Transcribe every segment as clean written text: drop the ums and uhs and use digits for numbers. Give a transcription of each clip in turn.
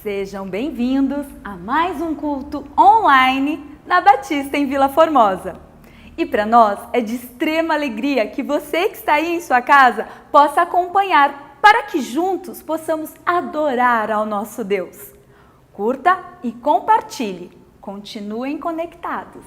Sejam bem-vindos a mais um culto online da Batista em Vila Formosa. E para nós é de extrema alegria que você que está aí em sua casa possa acompanhar para que juntos possamos adorar ao nosso Deus. Curta e compartilhe. Continuem conectados.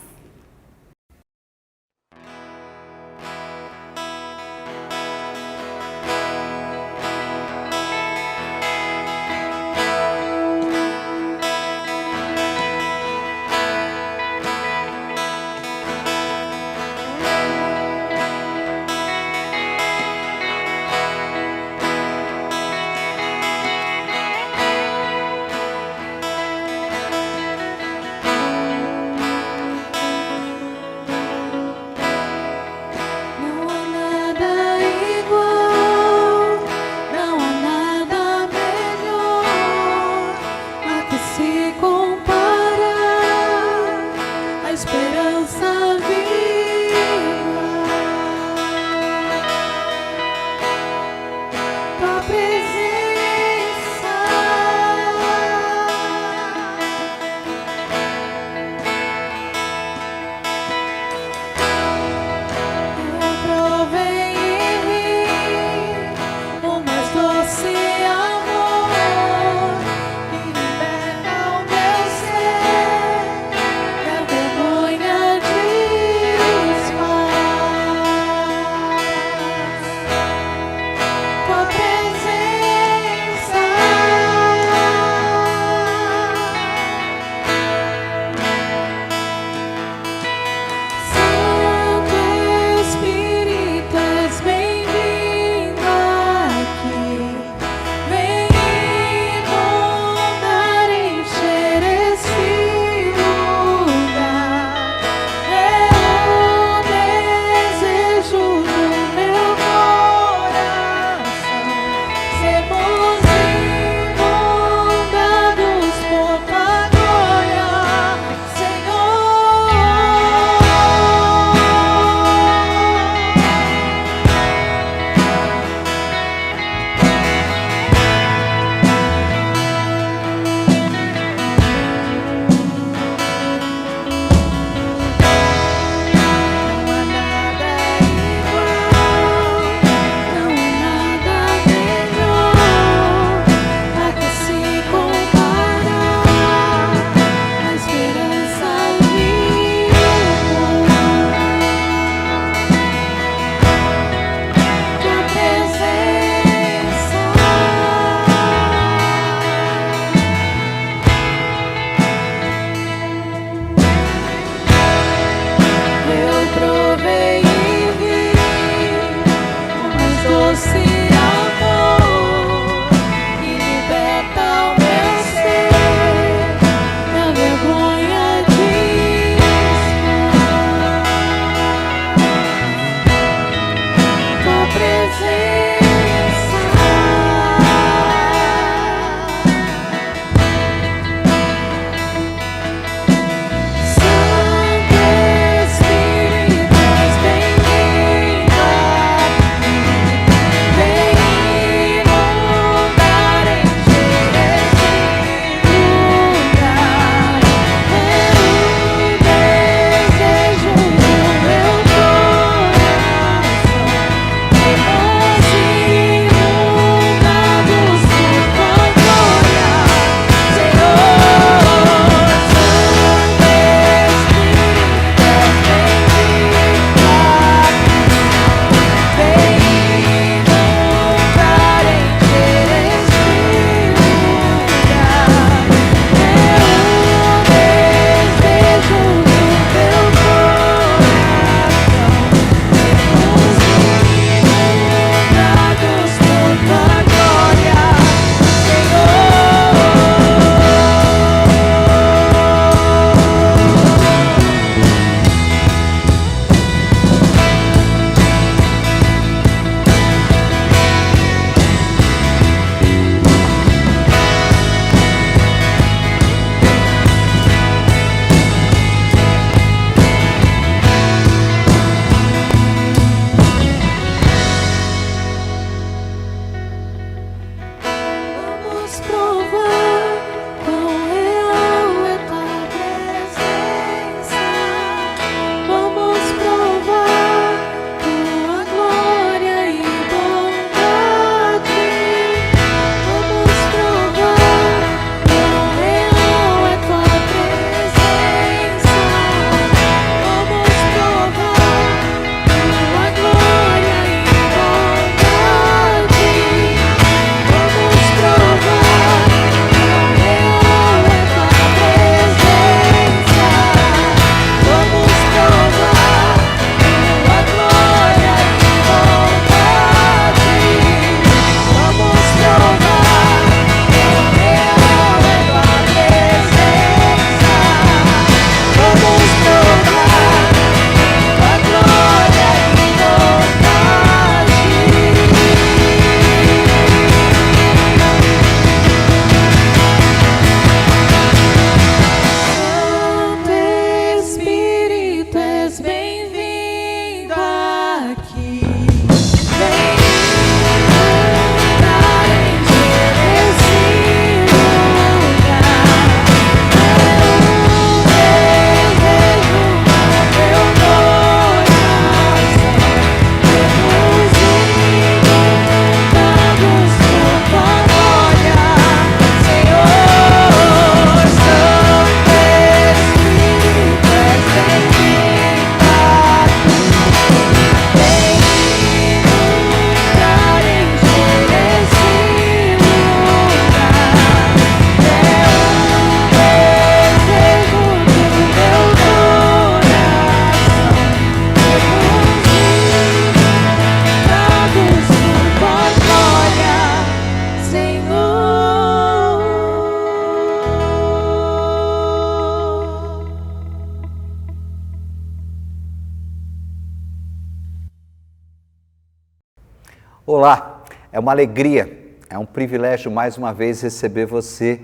Olá, é uma alegria, é um privilégio mais uma vez receber você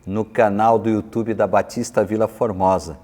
no canal do YouTube da Batista Vila Formosa.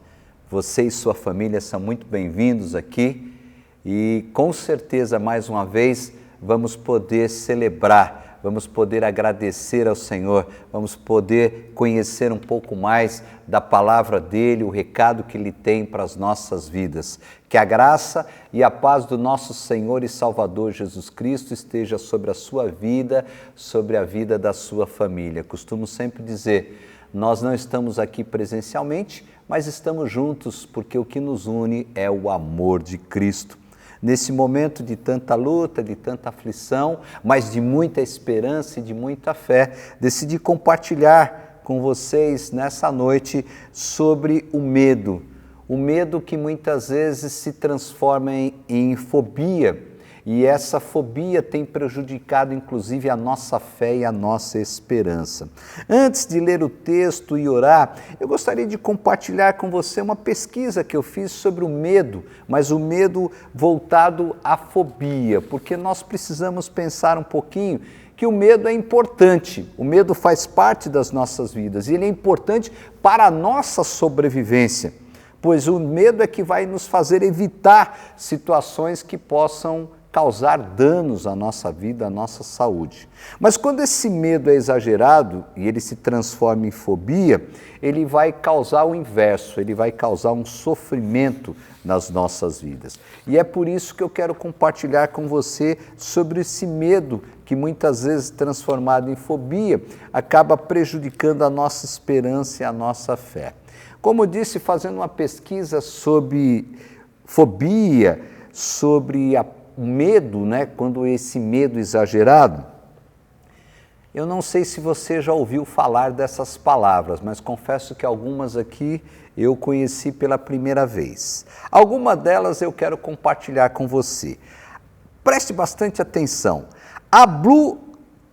Você e sua família são muito bem-vindos aqui e com certeza mais uma vez vamos poder celebrar, vamos poder agradecer ao Senhor, vamos poder conhecer um pouco mais da palavra dEle, o recado que Ele tem para as nossas vidas. Que a graça e a paz do nosso Senhor e Salvador Jesus Cristo esteja sobre a sua vida, sobre a vida da sua família. Costumo sempre dizer, nós não estamos aqui presencialmente, mas estamos juntos porque o que nos une é o amor de Cristo. Nesse momento de tanta luta, de tanta aflição, mas de muita esperança e de muita fé, decidi compartilhar com vocês nessa noite sobre o medo que muitas vezes se transforma em fobia, e essa fobia tem prejudicado inclusive a nossa fé e a nossa esperança. Antes de ler o texto e orar, eu gostaria de compartilhar com você uma pesquisa que eu fiz sobre o medo, mas o medo voltado à fobia, porque nós precisamos pensar um pouquinho que o medo é importante, o medo faz parte das nossas vidas e ele é importante para a nossa sobrevivência, pois o medo é que vai nos fazer evitar situações que possam causar danos à nossa vida, à nossa saúde. Mas quando esse medo é exagerado e ele se transforma em fobia, ele vai causar o inverso, ele vai causar um sofrimento nas nossas vidas. E é por isso que eu quero compartilhar com você sobre esse medo que muitas vezes transformado em fobia acaba prejudicando a nossa esperança e a nossa fé. Como eu disse, fazendo uma pesquisa sobre fobia, sobre o medo, quando esse medo exagerado, eu não sei se você já ouviu falar dessas palavras, mas confesso que algumas aqui eu conheci pela primeira vez. Algumas delas eu quero compartilhar com você. Preste bastante atenção. A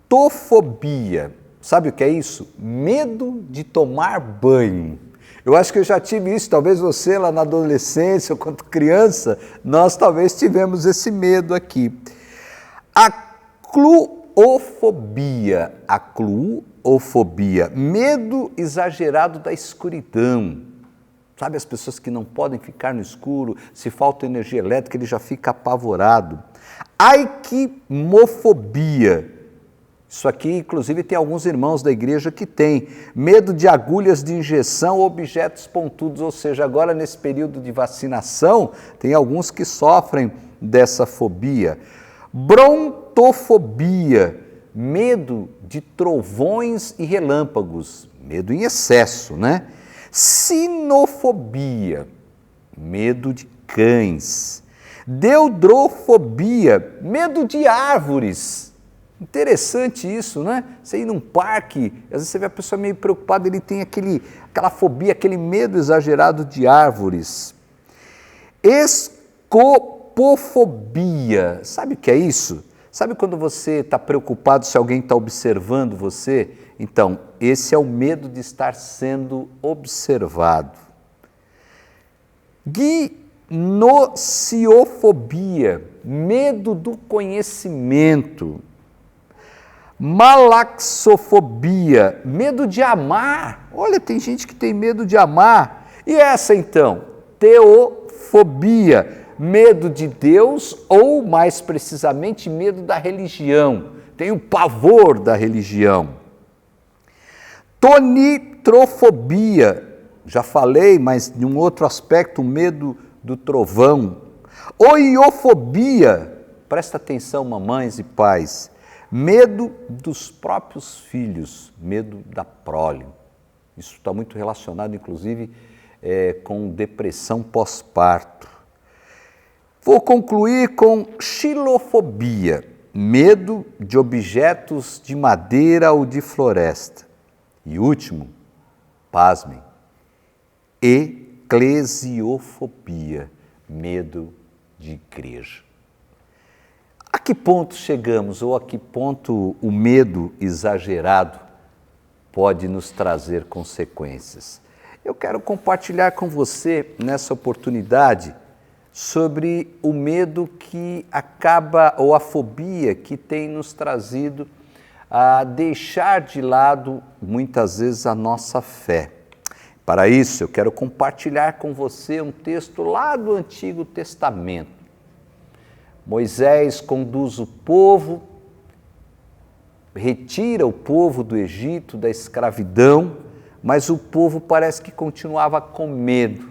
glutofobia, sabe o que é isso? Medo de tomar banho. Eu acho que eu já tive isso, talvez você lá na adolescência, ou quando criança, nós talvez tivemos esse medo aqui. A cluofobia, medo exagerado da escuridão. Sabe as pessoas que não podem ficar no escuro, se falta energia elétrica ele já fica apavorado. Aikimofobia. Isso aqui, inclusive, tem alguns irmãos da igreja que têm medo de agulhas de injeção ou objetos pontudos, ou seja, agora nesse período de vacinação, tem alguns que sofrem dessa fobia. Brontofobia, medo de trovões e relâmpagos, medo em excesso, Sinofobia, medo de cães. Deudrofobia, medo de árvores. Interessante isso, Você ir num parque, às vezes você vê a pessoa meio preocupada, ele tem aquela fobia, aquele medo exagerado de árvores. Escopofobia, sabe o que é isso? Sabe quando você está preocupado se alguém está observando você? Então, esse é o medo de estar sendo observado. Gnosiofobia, medo do conhecimento. Malaxofobia, medo de amar. Olha, tem gente que tem medo de amar. E essa então? Teofobia, medo de Deus ou, mais precisamente, medo da religião. Tem o pavor da religião. Tonitrofobia, já falei, mas de um outro aspecto, o medo do trovão. Oiofobia, presta atenção, mamães e pais. Medo dos próprios filhos, medo da prole. Isso está muito relacionado, inclusive, com depressão pós-parto. Vou concluir com xilofobia, medo de objetos de madeira ou de floresta. E último, pasmem, eclesiofobia, medo de igreja. A que ponto chegamos ou a que ponto o medo exagerado pode nos trazer consequências? Eu quero compartilhar com você, nessa oportunidade, sobre o medo que acaba, ou a fobia que tem nos trazido a deixar de lado, muitas vezes, a nossa fé. Para isso, eu quero compartilhar com você um texto lá do Antigo Testamento. Moisés conduz o povo, retira o povo do Egito, da escravidão, mas o povo parece que continuava com medo,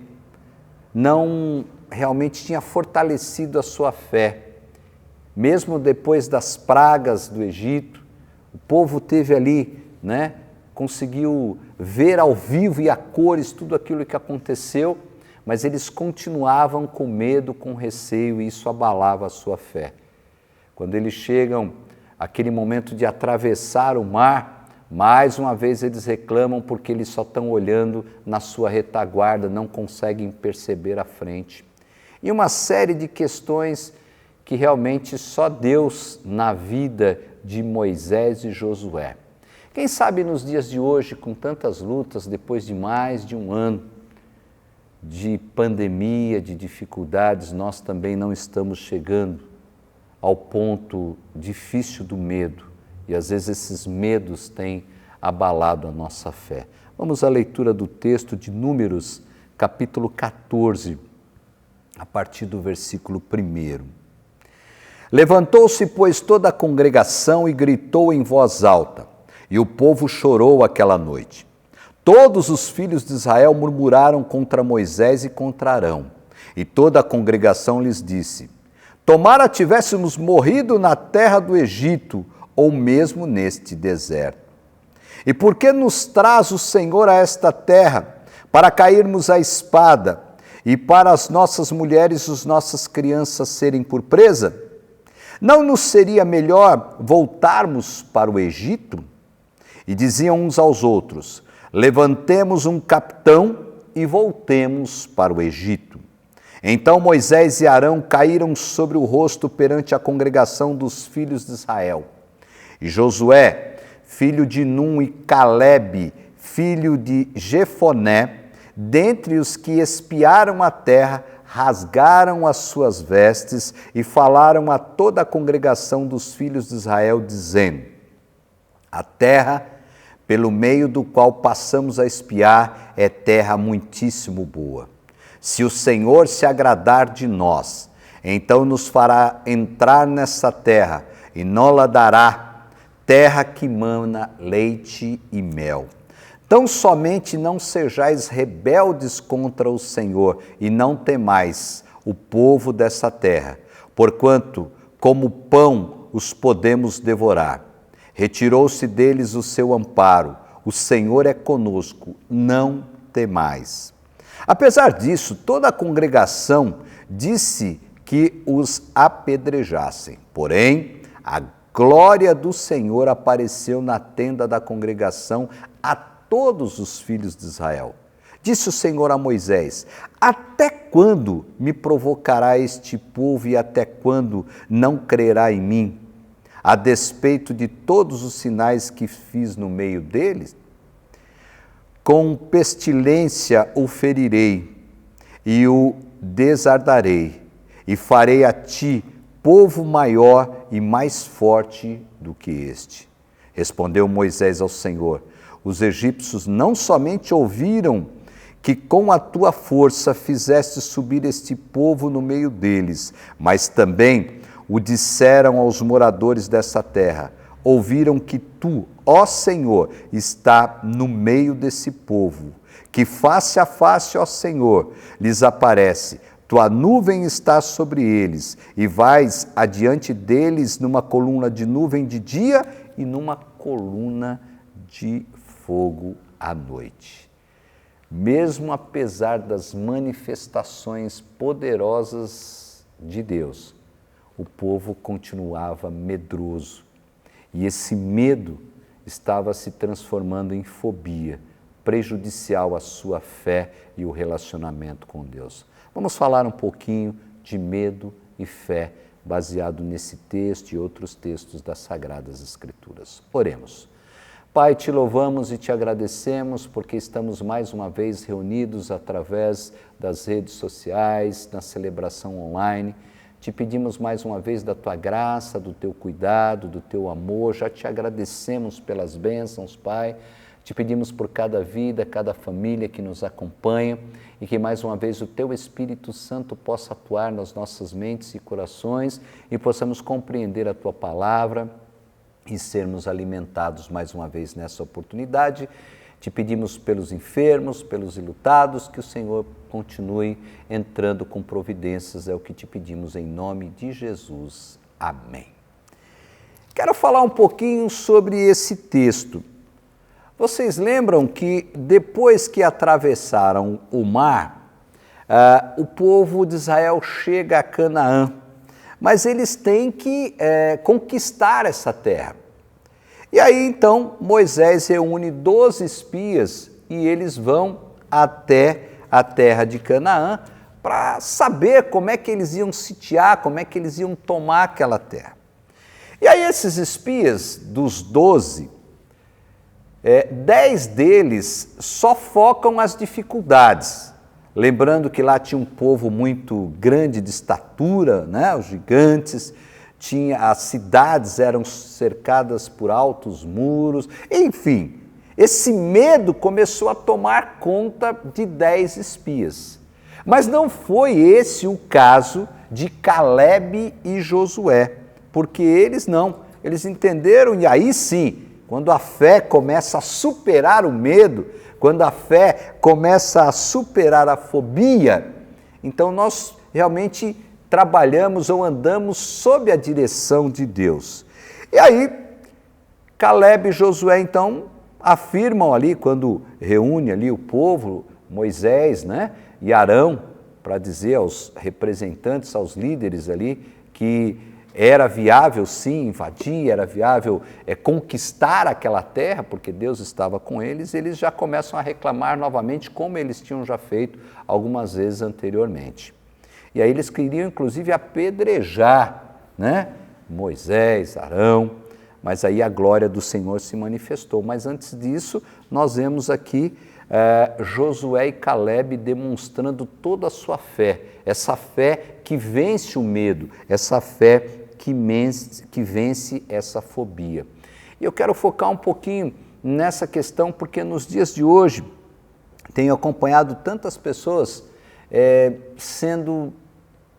não realmente tinha fortalecido a sua fé. Mesmo depois das pragas do Egito, o povo teve ali, conseguiu ver ao vivo e a cores tudo aquilo que aconteceu, mas eles continuavam com medo, com receio, e isso abalava a sua fé. Quando eles chegam àquele momento de atravessar o mar, mais uma vez eles reclamam porque eles só estão olhando na sua retaguarda, não conseguem perceber a frente. E uma série de questões que realmente só Deus na vida de Moisés e Josué. Quem sabe nos dias de hoje, com tantas lutas, depois de mais de um ano de pandemia, de dificuldades, nós também não estamos chegando ao ponto difícil do medo. E às vezes esses medos têm abalado a nossa fé. Vamos à leitura do texto de Números, capítulo 14, a partir do versículo 1. Levantou-se, pois, toda a congregação e gritou em voz alta, e o povo chorou aquela noite. Todos os filhos de Israel murmuraram contra Moisés e contra Arão, e toda a congregação lhes disse: tomara tivéssemos morrido na terra do Egito, ou mesmo neste deserto. E por que nos traz o Senhor a esta terra, para cairmos à espada, e para as nossas mulheres e as nossas crianças serem por presa? Não nos seria melhor voltarmos para o Egito? E diziam uns aos outros: levantemos um capitão e voltemos para o Egito. Então Moisés e Arão caíram sobre o rosto perante a congregação dos filhos de Israel. E Josué, filho de Num, e Calebe, filho de Jefoné, dentre os que espiaram a terra, rasgaram as suas vestes e falaram a toda a congregação dos filhos de Israel, dizendo: a terra pelo meio do qual passamos a espiar é terra muitíssimo boa. Se o Senhor se agradar de nós, então nos fará entrar nessa terra e nó-la dará, terra que mana leite e mel. Tão somente não sejais rebeldes contra o Senhor e não temais o povo dessa terra, porquanto, como pão, os podemos devorar. Retirou-se deles o seu amparo, o Senhor é conosco, não temais. Apesar disso, toda a congregação disse que os apedrejassem. Porém, a glória do Senhor apareceu na tenda da congregação a todos os filhos de Israel. Disse o Senhor a Moisés: até quando me provocará este povo e até quando não crerá em mim, a despeito de todos os sinais que fiz no meio deles? Com pestilência o ferirei e o desardarei, e farei a ti povo maior e mais forte do que este. Respondeu Moisés ao Senhor: os egípcios não somente ouviram que com a tua força fizeste subir este povo no meio deles, mas também o disseram aos moradores dessa terra. Ouviram que tu, ó Senhor, está no meio desse povo, que face a face, ó Senhor, lhes aparece. Tua nuvem está sobre eles, e vais adiante deles numa coluna de nuvem de dia e numa coluna de fogo à noite. Mesmo apesar das manifestações poderosas de Deus, o povo continuava medroso. E esse medo estava se transformando em fobia, prejudicial à sua fé e o relacionamento com Deus. Vamos falar um pouquinho de medo e fé, baseado nesse texto e outros textos das Sagradas Escrituras. Oremos. Pai, te louvamos e te agradecemos porque estamos mais uma vez reunidos através das redes sociais, na celebração online. Te pedimos mais uma vez da tua graça, do teu cuidado, do teu amor. Já te agradecemos pelas bênçãos, Pai. Te pedimos por cada vida, cada família que nos acompanha e que mais uma vez o teu Espírito Santo possa atuar nas nossas mentes e corações e possamos compreender a tua palavra e sermos alimentados mais uma vez nessa oportunidade. Te pedimos pelos enfermos, pelos enlutados, que o Senhor continue entrando com providências, é o que te pedimos em nome de Jesus. Amém. Quero falar um pouquinho sobre esse texto. Vocês lembram que depois que atravessaram o mar, o povo de Israel chega a Canaã, mas eles têm que conquistar essa terra. E aí então Moisés reúne 12 espias e eles vão até a terra de Canaã para saber como é que eles iam sitiar, como é que eles iam tomar aquela terra. E aí esses espias, dos 12, 10 deles só focam as dificuldades. Lembrando que lá tinha um povo muito grande de estatura, né? Os gigantes, as cidades eram cercadas por altos muros, enfim, esse medo começou a tomar conta de 10 espias. Mas não foi esse o caso de Calebe e Josué, porque eles entenderam, e aí sim, quando a fé começa a superar o medo, quando a fé começa a superar a fobia, então nós realmente trabalhamos ou andamos sob a direção de Deus. E aí, Calebe e Josué, então, afirmam ali, quando reúne ali o povo, Moisés, né, e Arão, para dizer aos representantes, aos líderes ali, que era viável sim invadir, era viável conquistar aquela terra, porque Deus estava com eles já começam a reclamar novamente como eles tinham já feito algumas vezes anteriormente. E aí eles queriam inclusive apedrejar, né, Moisés, Arão, mas aí a glória do Senhor se manifestou. Mas antes disso, nós vemos aqui Josué e Calebe demonstrando toda a sua fé, essa fé que vence o medo, essa fé que vence essa fobia. E eu quero focar um pouquinho nessa questão, porque nos dias de hoje tenho acompanhado tantas pessoas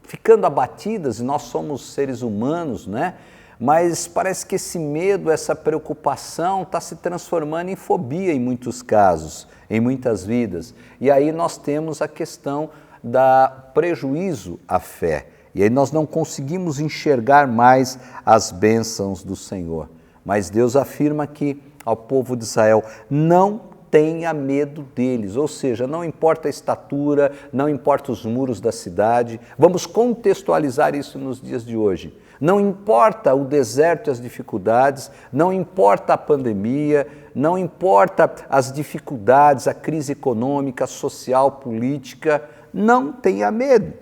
ficando abatidas, e nós somos seres humanos, né? Mas parece que esse medo, essa preocupação está se transformando em fobia em muitos casos, em muitas vidas. E aí nós temos a questão da prejuízo à fé. E aí nós não conseguimos enxergar mais as bênçãos do Senhor. Mas Deus afirma que ao povo de Israel não tenha medo deles, ou seja, não importa a estatura, não importa os muros da cidade, vamos contextualizar isso nos dias de hoje. Não importa o deserto e as dificuldades, não importa a pandemia, não importa as dificuldades, a crise econômica, social, política, não tenha medo.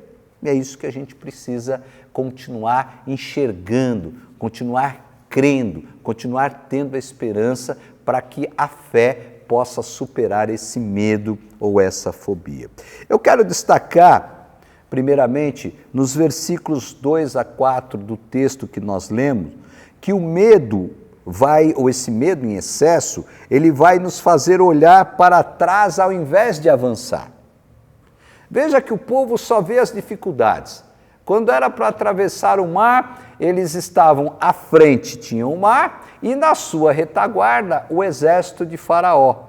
E é isso que a gente precisa continuar enxergando, continuar crendo, continuar tendo a esperança para que a fé possa superar esse medo ou essa fobia. Eu quero destacar, primeiramente, nos versículos 2 a 4 do texto que nós lemos, que o medo ou esse medo em excesso, ele vai nos fazer olhar para trás ao invés de avançar. Veja que o povo só vê as dificuldades. Quando era para atravessar o mar, eles estavam à frente, tinham o mar, e na sua retaguarda o exército de Faraó.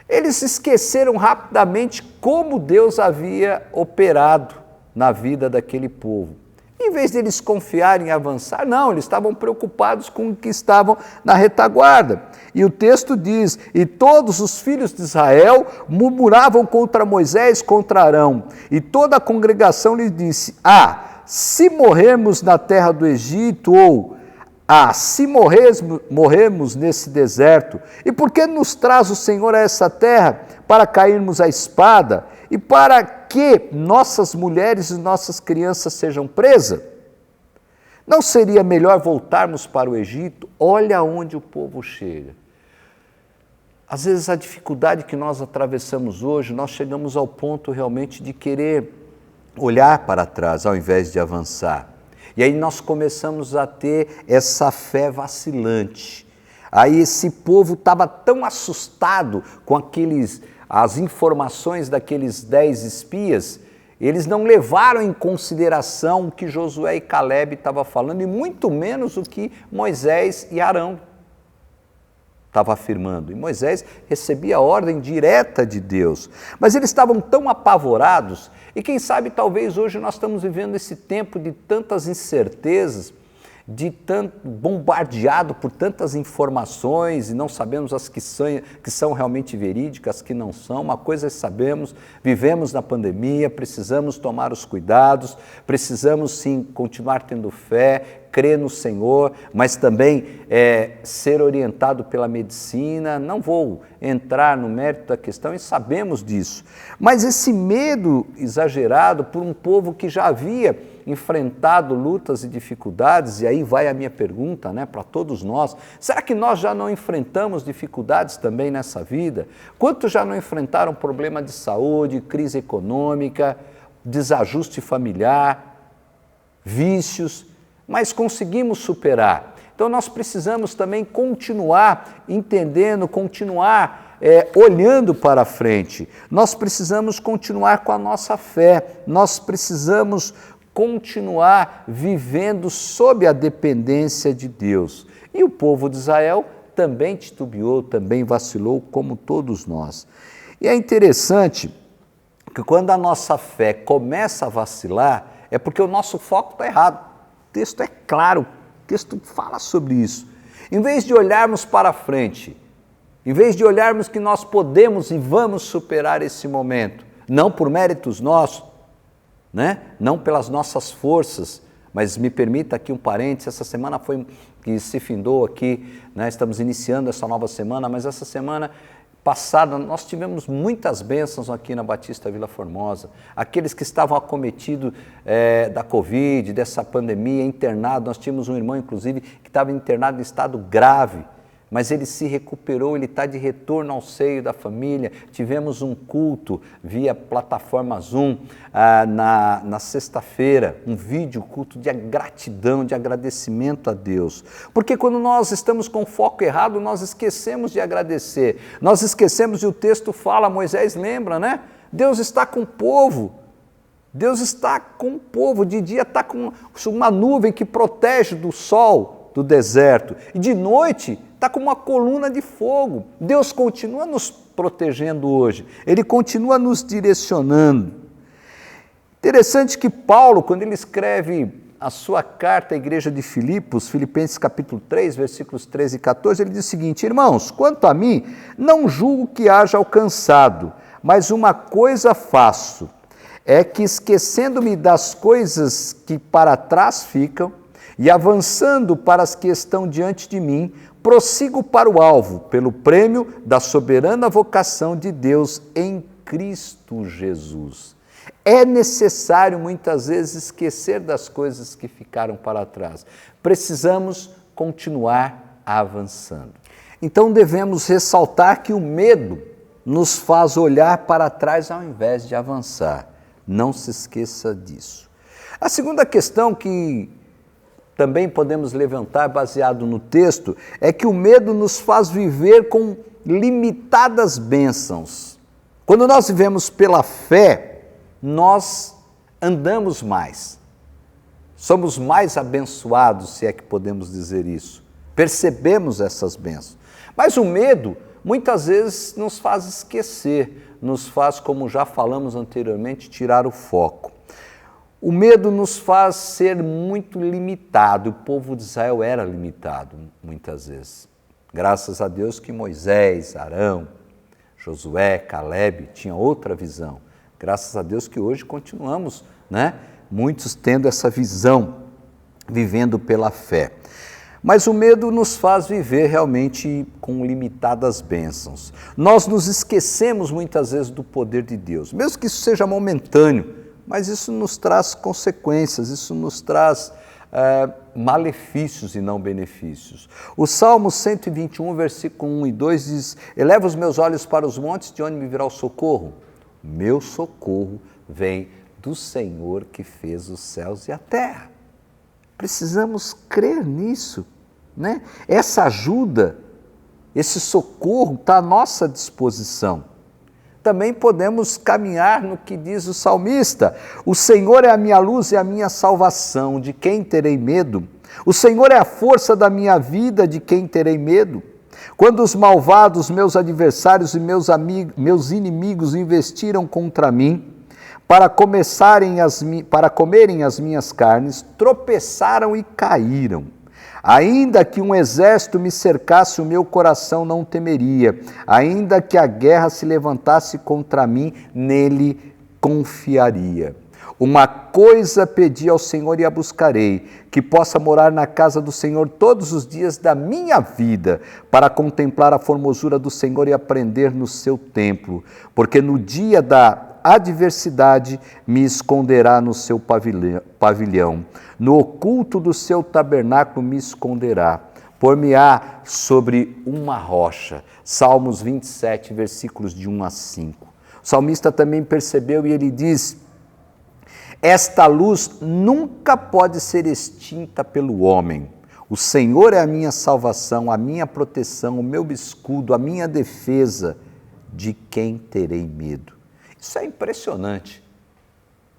Eles esqueceram rapidamente como Deus havia operado na vida daquele povo. Em vez de eles confiarem em avançar, não, eles estavam preocupados com o que estavam na retaguarda. E o texto diz, e todos os filhos de Israel murmuravam contra Moisés, contra Arão. E toda a congregação lhe disse, se morrermos na terra do Egito, ou se morrermos nesse deserto, e por que nos traz o Senhor a essa terra para cairmos à espada e para que nossas mulheres e nossas crianças sejam presas? Não seria melhor voltarmos para o Egito? Olha onde o povo chega. Às vezes a dificuldade que nós atravessamos hoje, nós chegamos ao ponto realmente de querer olhar para trás ao invés de avançar. E aí nós começamos a ter essa fé vacilante. Aí esse povo estava tão assustado com as informações daqueles 10 espias, eles não levaram em consideração o que Josué e Caleb estavam falando, e muito menos o que Moisés e Arão estava afirmando. E Moisés recebia a ordem direta de Deus. Mas eles estavam tão apavorados, e quem sabe talvez hoje nós estamos vivendo esse tempo de tantas incertezas, de tanto bombardeado por tantas informações e não sabemos as que são realmente verídicas, as que não são. Uma coisa é sabemos, vivemos na pandemia, precisamos tomar os cuidados, precisamos sim continuar tendo fé, crer no Senhor, mas também ser orientado pela medicina. Não vou entrar no mérito da questão e sabemos disso. Mas esse medo exagerado por um povo que já havia enfrentado lutas e dificuldades, e aí vai a minha pergunta, para todos nós: será que nós já não enfrentamos dificuldades também nessa vida? Quantos já não enfrentaram problema de saúde, crise econômica, desajuste familiar, vícios, mas conseguimos superar? Então nós precisamos também continuar entendendo, continuar olhando para frente. Nós precisamos continuar com a nossa fé, nós precisamos continuar vivendo sob a dependência de Deus. E o povo de Israel também titubeou, também vacilou, como todos nós. E é interessante que quando a nossa fé começa a vacilar, é porque o nosso foco está errado. O texto é claro, o texto fala sobre isso. Em vez de olharmos para frente, em vez de olharmos que nós podemos e vamos superar esse momento, não por méritos nossos, não pelas nossas forças, mas me permita aqui um parênteses. Essa semana foi que se findou aqui, estamos iniciando essa nova semana, mas essa semana passada nós tivemos muitas bênçãos aqui na Batista Vila Formosa. Aqueles que estavam acometidos da Covid, dessa pandemia, internado. Nós tínhamos um irmão, inclusive, que estava internado em estado grave, mas ele se recuperou, ele está de retorno ao seio da família. Tivemos um culto via plataforma Zoom na sexta-feira, um vídeo culto de gratidão, de agradecimento a Deus. Porque quando nós estamos com o foco errado, nós esquecemos de agradecer, nós esquecemos, e o texto fala, Moisés lembra, Deus está com o povo. Deus está com o povo, de dia está com uma nuvem que protege do sol do deserto, e de noite está com uma coluna de fogo. Deus continua nos protegendo hoje, Ele continua nos direcionando. Interessante que Paulo, quando ele escreve a sua carta à igreja de Filipos, Filipenses capítulo 3, versículos 13 e 14, ele diz o seguinte: irmãos, quanto a mim, não julgo que haja alcançado, mas uma coisa faço, é que esquecendo-me das coisas que para trás ficam, e avançando para as que estão diante de mim, prossigo para o alvo, pelo prêmio da soberana vocação de Deus em Cristo Jesus. É necessário muitas vezes esquecer das coisas que ficaram para trás. Precisamos continuar avançando. Então devemos ressaltar que o medo nos faz olhar para trás ao invés de avançar. Não se esqueça disso. A segunda questão que também podemos levantar, baseado no texto, é que o medo nos faz viver com limitadas bênçãos. Quando nós vivemos pela fé, nós andamos mais. Somos mais abençoados, se é que podemos dizer isso. Percebemos essas bênçãos. Mas o medo, muitas vezes, nos faz esquecer, nos faz, como já falamos anteriormente, tirar o foco. O medo nos faz ser muito limitado. O povo de Israel era limitado muitas vezes. Graças a Deus que Moisés, Arão, Josué, Caleb tinham outra visão. Graças a Deus que hoje continuamos, muitos tendo essa visão, vivendo pela fé. Mas o medo nos faz viver realmente com limitadas bênçãos. Nós nos esquecemos muitas vezes do poder de Deus, mesmo que isso seja momentâneo. Mas isso nos traz consequências, isso nos traz malefícios e não benefícios. O Salmo 121, versículo 1 e 2 diz: eleva os meus olhos para os montes, de onde me virá o socorro? Meu socorro vem do Senhor que fez os céus e a terra. Precisamos crer nisso, né? Essa ajuda, esse socorro está à nossa disposição. Também podemos caminhar no que diz o salmista: o Senhor é a minha luz e a minha salvação, de quem terei medo? O Senhor é a força da minha vida, de quem terei medo? Quando os malvados, meus adversários e meus inimigos investiram contra mim, para comerem as minhas carnes, tropeçaram e caíram. Ainda que um exército me cercasse, o meu coração não temeria. Ainda que a guerra se levantasse contra mim, nele confiaria. Uma coisa pedi ao Senhor e a buscarei, que possa morar na casa do Senhor todos os dias da minha vida, para contemplar a formosura do Senhor e aprender no seu templo. Porque no dia da adversidade me esconderá no seu pavilhão, no oculto do seu tabernáculo me esconderá, por-me-á sobre uma rocha. Salmos 27, versículos de 1 a 5. O salmista também percebeu e ele diz: esta luz nunca pode ser extinta pelo homem. O Senhor é a minha salvação, a minha proteção, o meu escudo, a minha defesa. De quem terei medo? Isso é impressionante.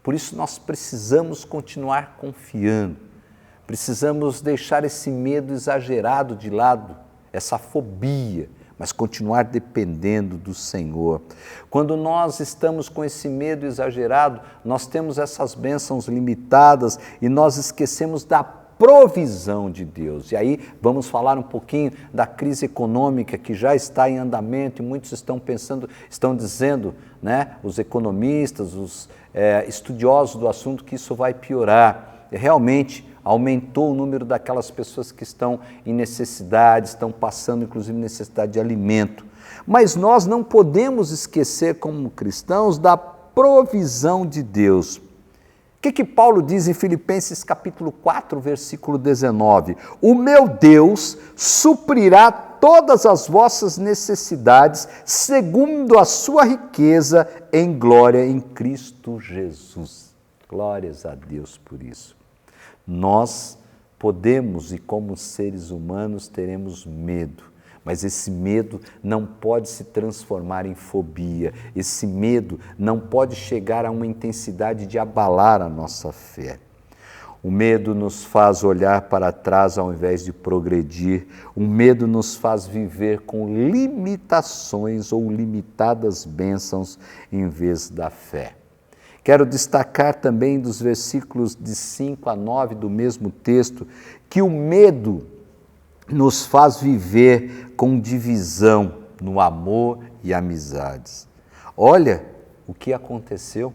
Por isso nós precisamos continuar confiando. Precisamos deixar esse medo exagerado de lado, essa fobia, mas continuar dependendo do Senhor. Quando nós estamos com esse medo exagerado, nós temos essas bênçãos limitadas e nós esquecemos da provisão de Deus. E aí vamos falar um pouquinho da crise econômica que já está em andamento e muitos estão dizendo, né, os economistas, os estudiosos do assunto, que isso vai piorar. E realmente aumentou o número daquelas pessoas que estão em necessidade, estão passando inclusive necessidade de alimento. Mas nós não podemos esquecer, como cristãos, da provisão de Deus. O que Paulo diz em Filipenses capítulo 4, versículo 19? O meu Deus suprirá todas as vossas necessidades, segundo a sua riqueza em glória em Cristo Jesus. Glórias a Deus por isso. Nós podemos, e como seres humanos, teremos medo. Mas esse medo não pode se transformar em fobia, esse medo não pode chegar a uma intensidade de abalar a nossa fé. O medo nos faz olhar para trás ao invés de progredir, o medo nos faz viver com limitações ou limitadas bênçãos em vez da fé. Quero destacar também dos versículos de 5 a 9 do mesmo texto, que o medo nos faz viver com divisão no amor e amizades. Olha o que aconteceu,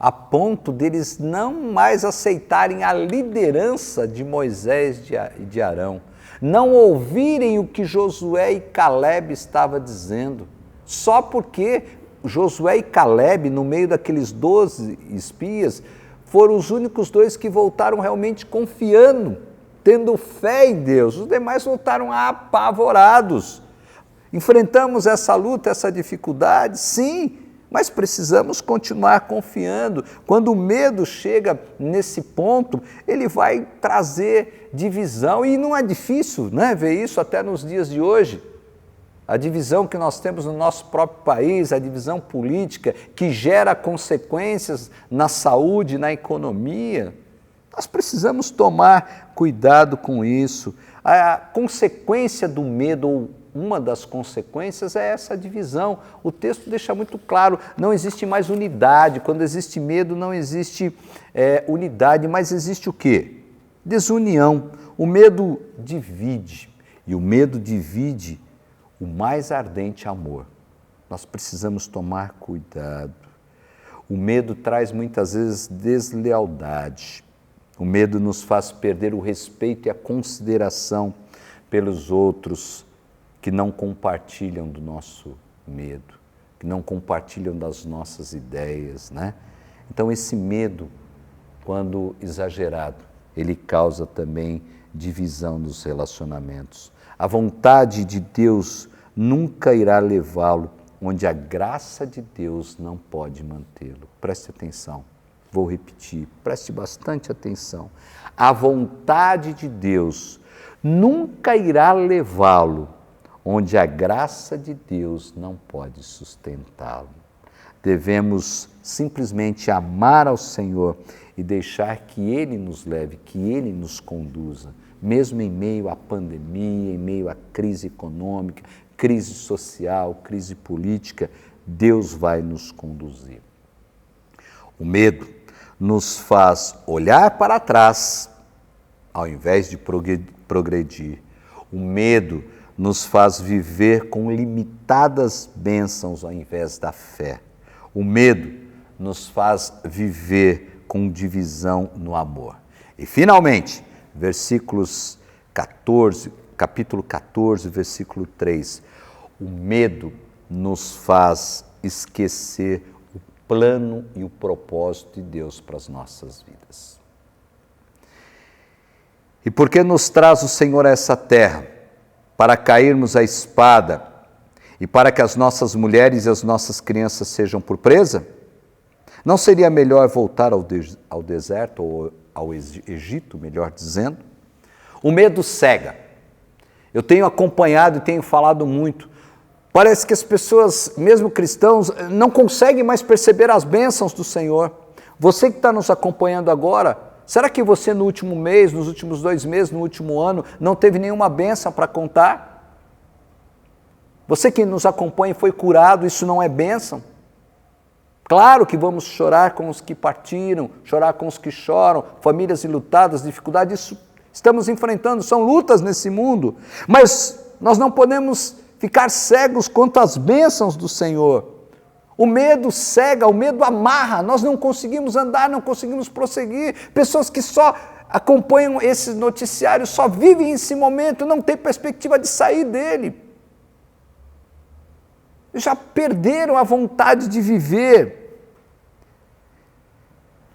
a ponto deles não mais aceitarem a liderança de Moisés e de Arão, não ouvirem o que Josué e Calebe estavam dizendo, só porque Josué e Calebe, no meio daqueles 12 espias, foram os únicos dois que voltaram realmente confiando, tendo fé em Deus. Os demais voltaram apavorados. Enfrentamos essa luta, essa dificuldade, sim, mas precisamos continuar confiando. Quando o medo chega nesse ponto, ele vai trazer divisão, e não é difícil, né, ver isso até nos dias de hoje. A divisão que nós temos no nosso próprio país, a divisão política, que gera consequências na saúde, na economia. Nós precisamos tomar cuidado com isso. A consequência do medo, ou uma das consequências, é essa divisão. O texto deixa muito claro, não existe mais unidade. Quando existe medo, não existe unidade, mas existe o quê? Desunião. O medo divide, e o medo divide o mais ardente amor. Nós precisamos tomar cuidado. O medo traz muitas vezes deslealdade. O medo nos faz perder o respeito e a consideração pelos outros que não compartilham do nosso medo, que não compartilham das nossas ideias, né? Então esse medo, quando exagerado, ele causa também divisão nos relacionamentos. A vontade de Deus nunca irá levá-lo onde a graça de Deus não pode mantê-lo. Preste atenção, vou repetir, preste bastante atenção. A vontade de Deus nunca irá levá-lo onde a graça de Deus não pode sustentá-lo. Devemos simplesmente amar ao Senhor e deixar que Ele nos leve, que Ele nos conduza, mesmo em meio à pandemia, em meio à crise econômica, crise social, crise política, Deus vai nos conduzir. O medo nos faz olhar para trás, ao invés de progredir. O medo nos faz viver com limitadas bênçãos ao invés da fé. O medo nos faz viver com divisão no amor. E finalmente, capítulo 14, versículo 3. O medo nos faz esquecer o plano e o propósito de Deus para as nossas vidas. E por que nos traz o Senhor a essa terra? Para cairmos à espada e para que as nossas mulheres e as nossas crianças sejam por presa? Não seria melhor voltar ao deserto ou ao Egito, melhor dizendo? O medo cega. Eu tenho acompanhado e tenho falado muito. Parece que as pessoas, mesmo cristãos, não conseguem mais perceber as bênçãos do Senhor. Você que está nos acompanhando agora, será que você no último mês, nos últimos 2 meses, no último ano, não teve nenhuma bênção para contar? Você que nos acompanha e foi curado, isso não é bênção? Claro que vamos chorar com os que partiram, chorar com os que choram, famílias enlutadas, dificuldades, isso estamos enfrentando, são lutas nesse mundo. Mas nós não podemos ficar cegos quanto às bênçãos do Senhor. O medo cega, o medo amarra, nós não conseguimos andar, não conseguimos prosseguir. Pessoas que só acompanham esses noticiários, só vivem esse momento, não têm perspectiva de sair dele. Já perderam a vontade de viver.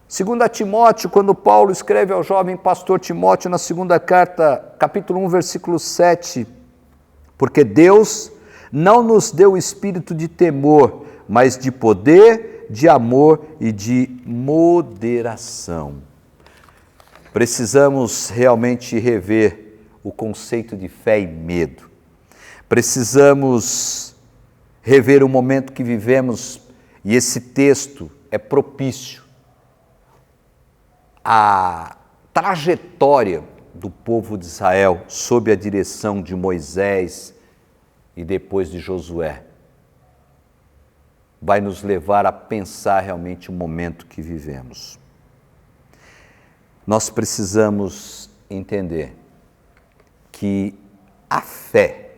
2 Timóteo, quando Paulo escreve ao jovem pastor Timóteo, na segunda carta, capítulo 1, versículo 7, porque Deus não nos deu o espírito de temor, mas de poder, de amor e de moderação. Precisamos realmente rever o conceito de fé e medo. Precisamos rever o momento que vivemos, e esse texto é propício à trajetória do povo de Israel sob a direção de Moisés e depois de Josué. Vai nos levar a pensar realmente o momento que vivemos. Nós precisamos entender que a fé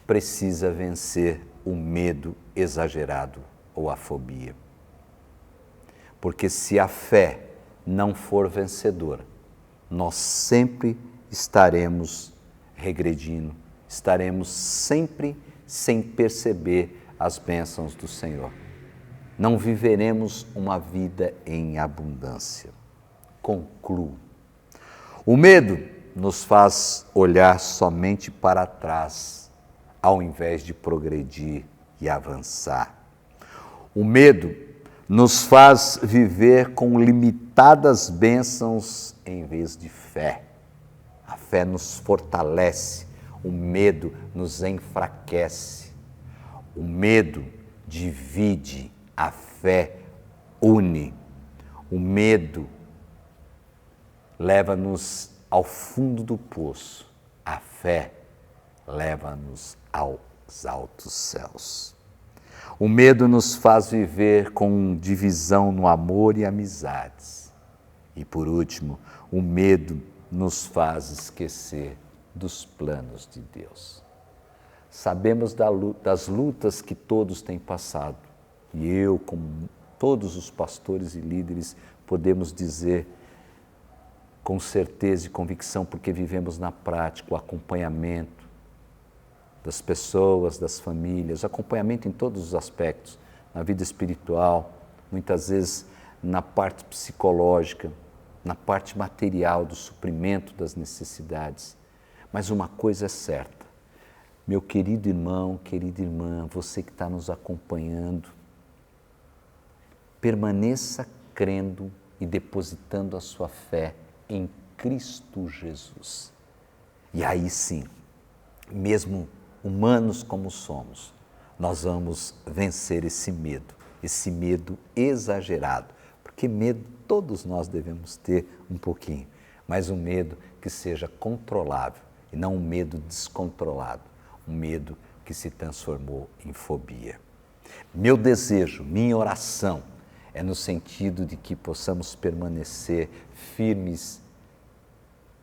precisa vencer o medo exagerado ou a fobia. Porque se a fé não for vencedora, nós sempre estaremos regredindo, estaremos sempre sem perceber as bênçãos do Senhor. Não viveremos uma vida em abundância. Concluo. O medo nos faz olhar somente para trás, ao invés de progredir e avançar. O medo nos faz viver com limitadas bênçãos em vez de fé. A fé nos fortalece, o medo nos enfraquece. O medo divide, a fé une. O medo leva-nos ao fundo do poço, a fé leva-nos aos altos céus. O medo nos faz viver com divisão no amor e amizades. E por último, o medo nos faz esquecer dos planos de Deus. Sabemos das lutas que todos têm passado. E eu, como todos os pastores e líderes, podemos dizer com certeza e convicção, porque vivemos na prática o acompanhamento das pessoas, das famílias, acompanhamento em todos os aspectos, na vida espiritual, muitas vezes na parte psicológica, na parte material do suprimento das necessidades. Mas uma coisa é certa, meu querido irmão, querida irmã, você que está nos acompanhando, permaneça crendo e depositando a sua fé em Cristo Jesus. E aí sim, mesmo humanos como somos, nós vamos vencer esse medo exagerado, porque medo todos nós devemos ter um pouquinho, mas um medo que seja controlável e não um medo descontrolado, um medo que se transformou em fobia. Meu desejo, minha oração é no sentido de que possamos permanecer firmes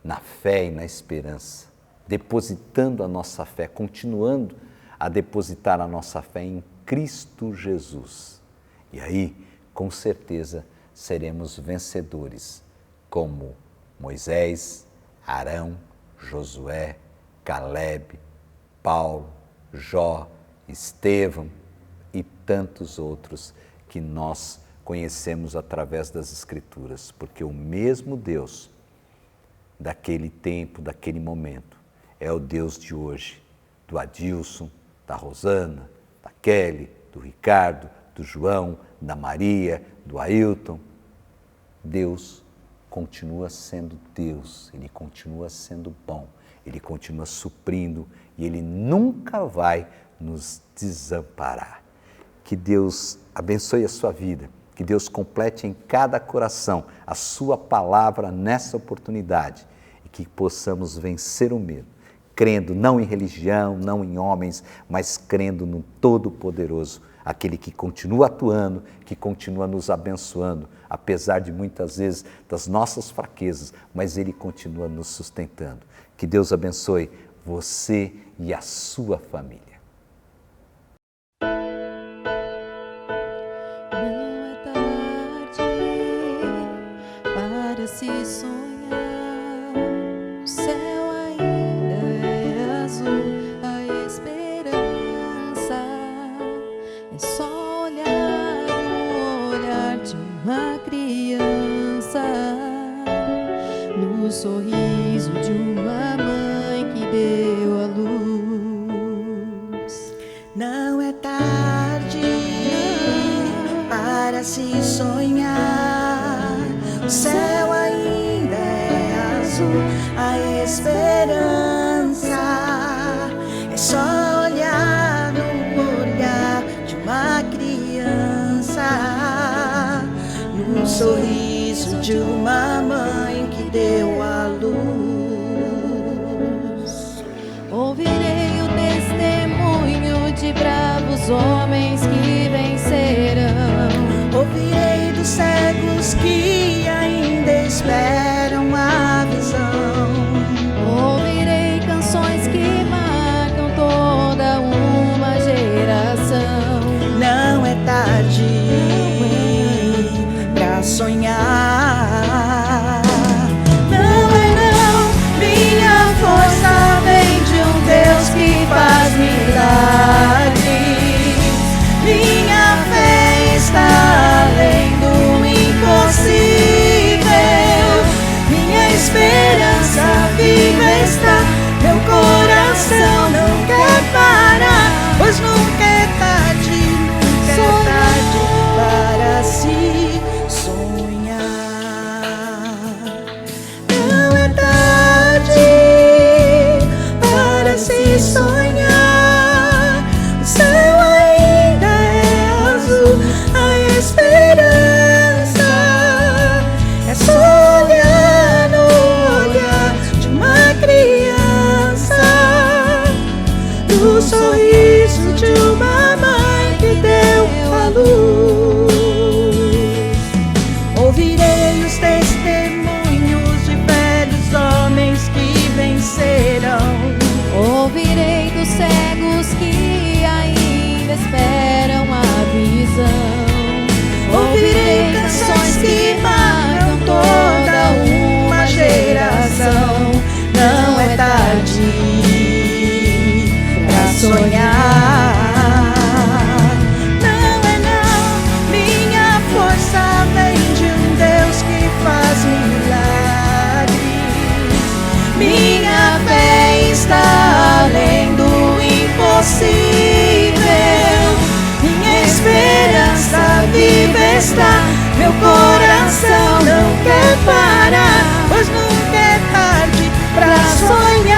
na fé e na esperança, depositando a nossa fé, continuando a depositar a nossa fé em Cristo Jesus. E aí, com certeza, seremos vencedores, como Moisés, Arão, Josué, Caleb, Paulo, Jó, Estevão e tantos outros que nós conhecemos através das Escrituras, porque o mesmo Deus daquele tempo, daquele momento, é o Deus de hoje, do Adilson, da Rosana, da Kelly, do Ricardo, do João, da Maria, do Ailton. Deus continua sendo Deus, Ele continua sendo bom, Ele continua suprindo e Ele nunca vai nos desamparar. Que Deus abençoe a sua vida, que Deus complete em cada coração a sua palavra nessa oportunidade e que possamos vencer o medo, crendo não em religião, não em homens, mas crendo no Todo-Poderoso, aquele que continua atuando, que continua nos abençoando, apesar de muitas vezes das nossas fraquezas, mas Ele continua nos sustentando. Que Deus abençoe você e a sua família. Se sonhar, o céu ainda é azul, a esperança é só olhar no olhar de uma criança, no sorriso de uma mãe que deu a luz. Não é tarde para se sonhar, o céu ainda é azul, a esperança é só olhar no olhar de uma criança, no sorriso de uma mãe que deu a luz. Ouvirei o testemunho de bravos homens que vencerão. Ouvirei dos cegos que ainda esperam a visão. Ouvirei canções que marcam toda uma geração. Não é tarde pra sonhar. Não é não, minha força vem de um Deus que faz milagres. Minha fé está além do impossível. está. Meu coração não quer parar, pois nunca é tarde pra sonhar.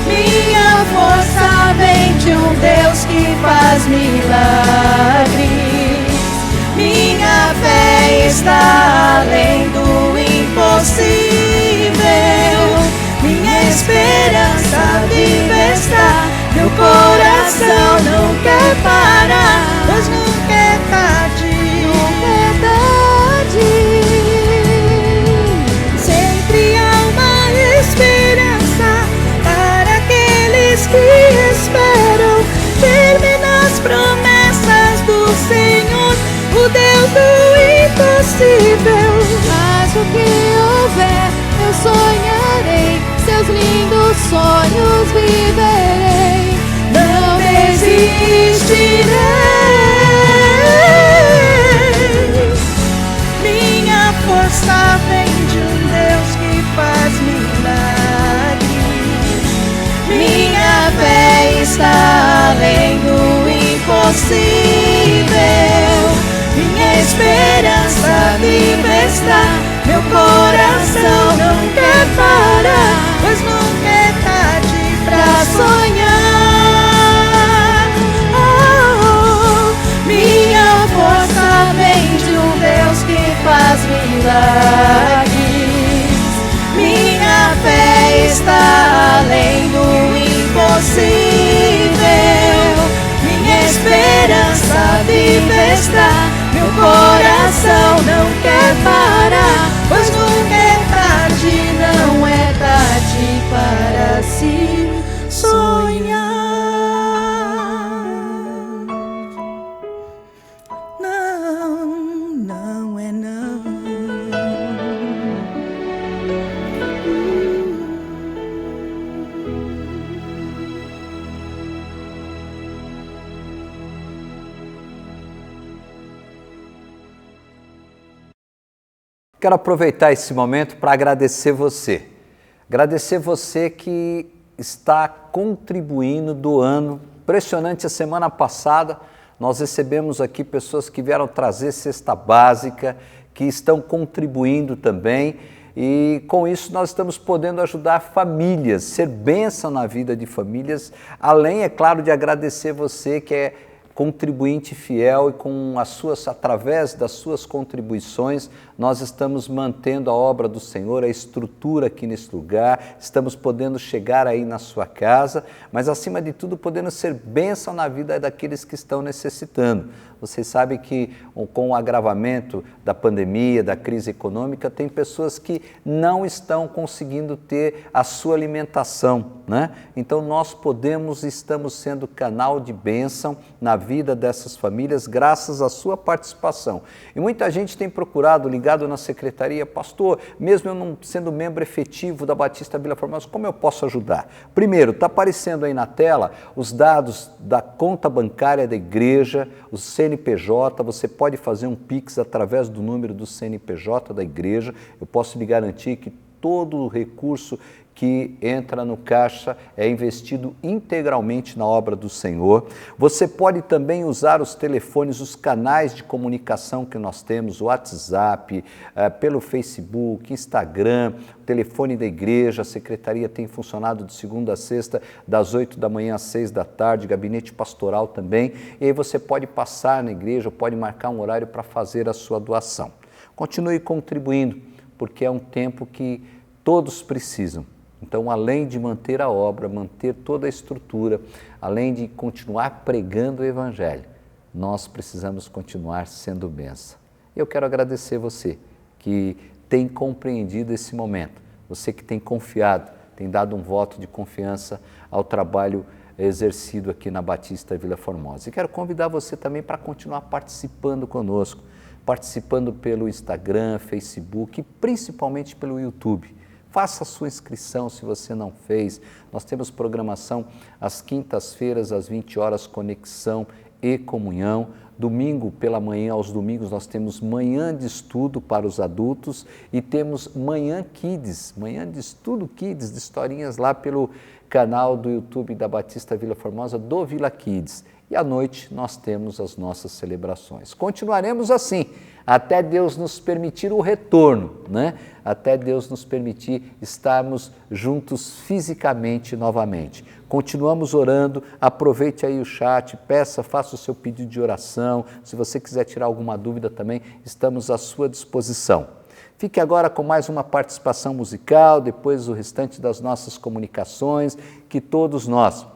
Minha força vem de um Deus que faz milagres. Minha fé está além do impossível. Minha esperança viva está. Meu coração não quer parar, pois nunca é tarde. Nunca é tarde. Sempre há uma esperança para aqueles que esperam. Firme nas promessas do Senhor, o Deus do impossível. Mas o que houver, eu sonharei, seus lindos sonhos viverei. Não desistirei. Minha força vem de um Deus que faz milagres. Minha fé está além do impossível. Minha esperança viva está. Meu coração não quer parar, pois nunca é tarde pra sonhar. Minha força vem de um Deus que faz milagres. Minha fé está além do impossível. Minha esperança viva está. Meu coração não quer parar, pois nunca é tarde, não é tarde para se sonhar. Não, não é não. Quero aproveitar esse momento para agradecer você. Agradecer você que está contribuindo, doando. Impressionante, a semana passada nós recebemos aqui pessoas que vieram trazer cesta básica, que estão contribuindo também. E com isso nós estamos podendo ajudar famílias, ser bênção na vida de famílias, além, é claro, de agradecer você que é contribuinte fiel e através das suas contribuições, nós estamos mantendo a obra do Senhor, a estrutura aqui nesse lugar, estamos podendo chegar aí na sua casa, mas acima de tudo podendo ser bênção na vida daqueles que estão necessitando. Vocês sabem que com o agravamento da pandemia, da crise econômica, tem pessoas que não estão conseguindo ter a sua alimentação, né? Então nós estamos sendo canal de bênção na vida dessas famílias, graças à sua participação. E muita gente tem procurado, ligado na secretaria, pastor, mesmo eu não sendo membro efetivo da Batista Vila Formosa, como eu posso ajudar? Primeiro, está aparecendo aí na tela os dados da conta bancária da igreja, o CNPJ, você pode fazer um Pix através do número do CNPJ da igreja. Eu posso lhe garantir que todo o recurso que entra no caixa é investido integralmente na obra do Senhor. Você pode também usar os telefones, os canais de comunicação que nós temos, o WhatsApp, pelo Facebook, Instagram, o telefone da igreja. A secretaria tem funcionado de segunda a sexta, das 8 da manhã às 6 da tarde, gabinete pastoral também. E aí você pode passar na igreja, pode marcar um horário para fazer a sua doação. Continue contribuindo, porque é um tempo que todos precisam. Então, além de manter a obra, manter toda a estrutura, além de continuar pregando o Evangelho, nós precisamos continuar sendo bênção. Eu quero agradecer você que tem compreendido esse momento, você que tem confiado, tem dado um voto de confiança ao trabalho exercido aqui na Batista Vila Formosa. E quero convidar você também para continuar participando conosco, participando pelo Instagram, Facebook e principalmente pelo YouTube. Faça a sua inscrição se você não fez. Nós temos programação às quintas-feiras, às 20 horas, conexão e comunhão. Domingo pela manhã, aos domingos, nós temos manhã de estudo para os adultos e temos manhã Kids, manhã de estudo Kids, de historinhas lá pelo canal do YouTube da Batista Vila Formosa, do Vila Kids. e à noite nós temos as nossas celebrações. Continuaremos assim, até Deus nos permitir o retorno, né? Até Deus nos permitir estarmos juntos fisicamente novamente. Continuamos orando, aproveite aí o chat, peça, faça o seu pedido de oração. Se você quiser tirar alguma dúvida também, estamos à sua disposição. Fique agora com mais uma participação musical, depois o restante das nossas comunicações, que todos nós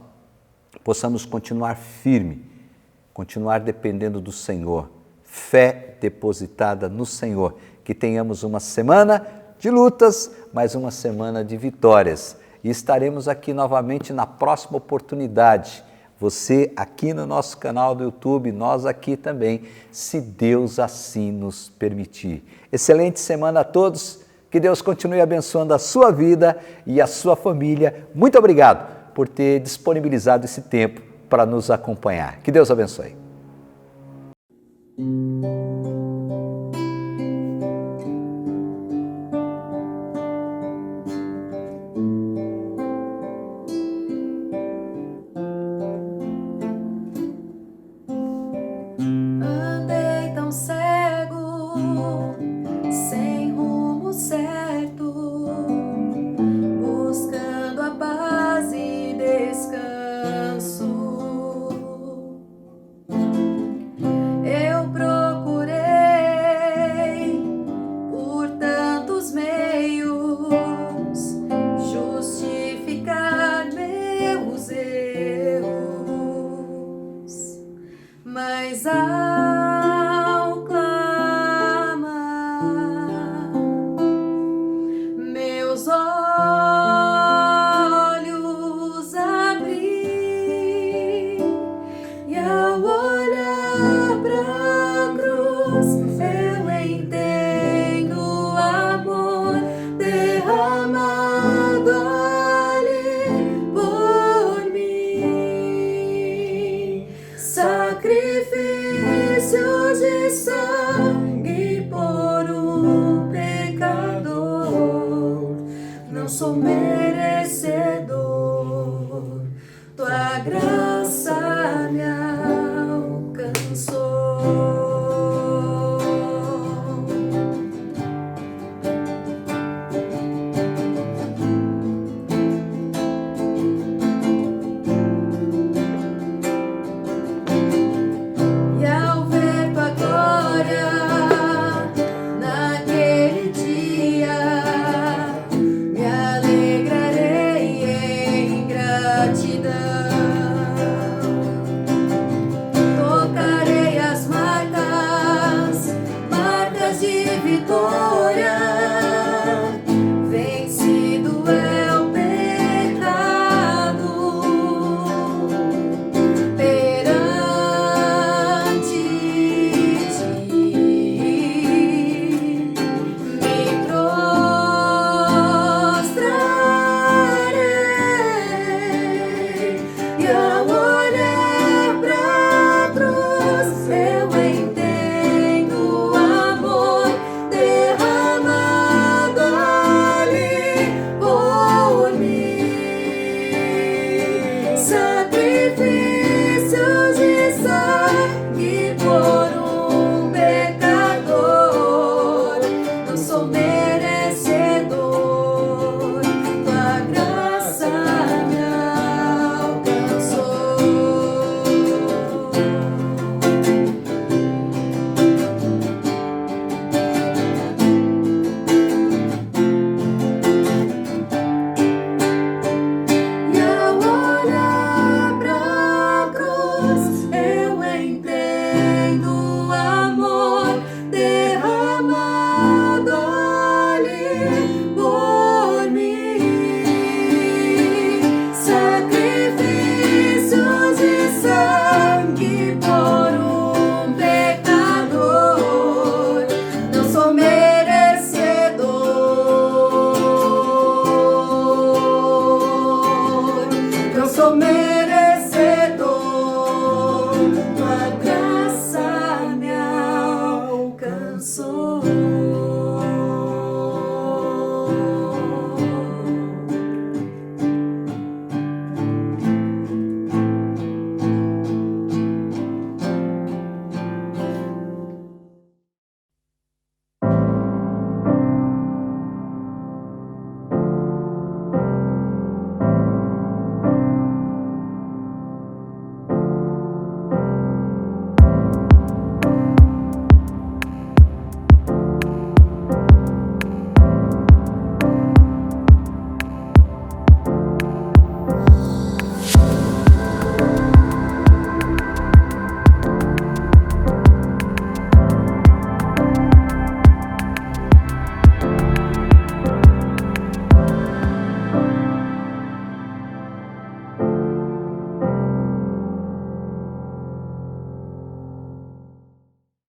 possamos continuar firme, continuar dependendo do Senhor, fé depositada no Senhor, que tenhamos uma semana de lutas, mas uma semana de vitórias. E estaremos aqui novamente na próxima oportunidade. Você aqui no nosso canal do YouTube, nós aqui também, se Deus assim nos permitir. Excelente semana a todos, que Deus continue abençoando a sua vida e a sua família. Muito obrigado por ter disponibilizado esse tempo para nos acompanhar. Que Deus abençoe. Andei tão cego, sem rumo certo, buscando a paz e descanso. Eu procurei por tantos meios justificar meus erros, mas ao clamar, meus olhos abri, e ao olhar pra cruz eu entendo o amor derramado ali por mim. Sacrifício de sangue por um pecador, não sou merecedor,